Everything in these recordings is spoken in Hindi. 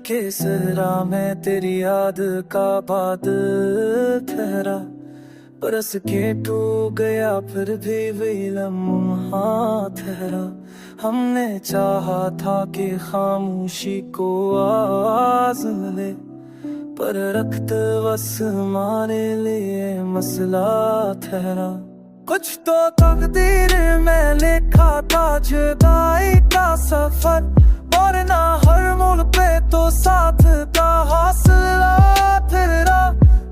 के सहरा में तेरी याद का बादल ठहरा, बरस के टूट गया फिर भी वही लम्हा ठहरा। हमने चाहा था कि खामोशी को आवाज मिले, पर रक्त बस हमारे लिए मसला ठहरा। कुछ तो तकदीर में लिखा था जुदाई का सफर, और ना हर मोड़ पे तो साथ का हौसला ठहरा।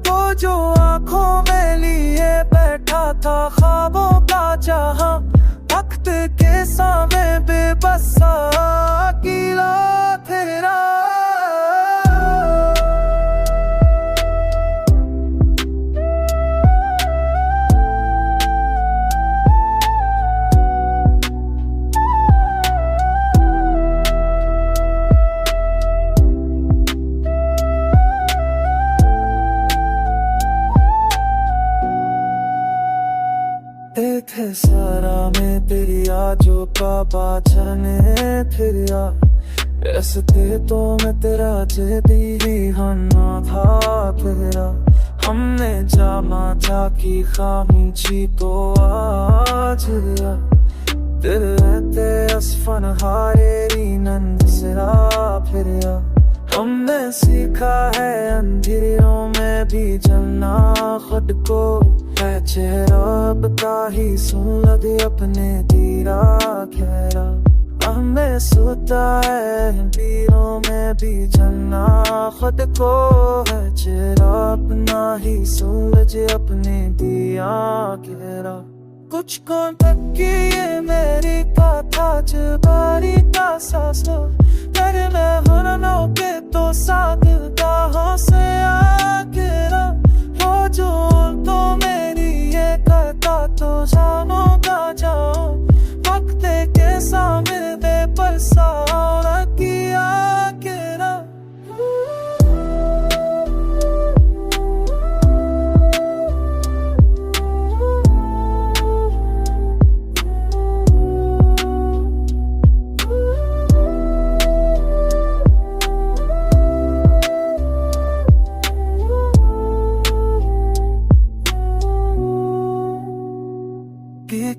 तो जो आंखों में लिए बैठा था ख्वाबों का जहां, वक्त के सामने बेबस सा अकेला ठहरा। थे सारा में तेरी आजो का बाचने फिर या, ऐसे तो मैं तेरा जेदी ही हन्ना था तेरा। हमने जामा था कि खामोशी तो आज या, तेरे रहते असफन हारेरी नंद सिरा फिर या। हमने सीखा है अंधेरों में भी जलना खुद को, है चेहरा बता ही सुन लगे अपने दीरा खैरा। हमें सोता है अंधेरों में भी जलना खुद को, है चेहरा अपना ही सुन लगे अपने दिया खैरा। कुछ कौन तक की ये मेरी कथा जुबानी का सासो, तेरे में होना के तो साथ का हौसे आकेरा। हो जो तो मेरी ये करता तो जानो का जाओ, वक्त के सामने दे पर सारा किया केरा।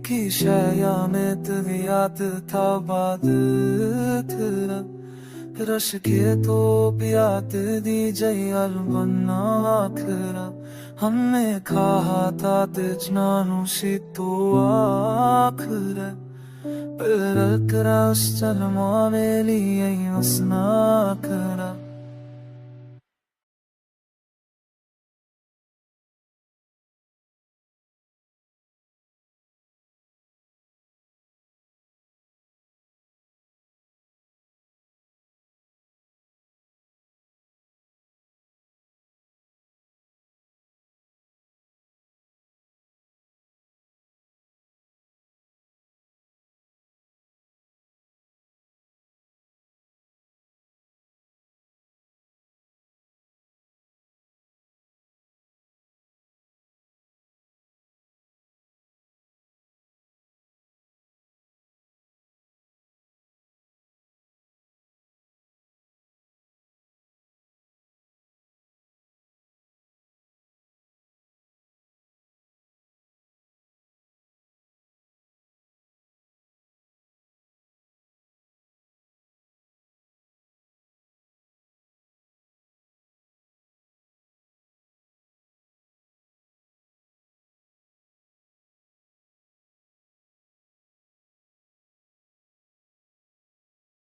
की शाया में तेरी याद था बादल तेरा, रश के तो याद दी जई अलबना खरा। हमने कहा था तेजनानु सी तो आखर, पर करा उस जन्म में लिए मसना करा।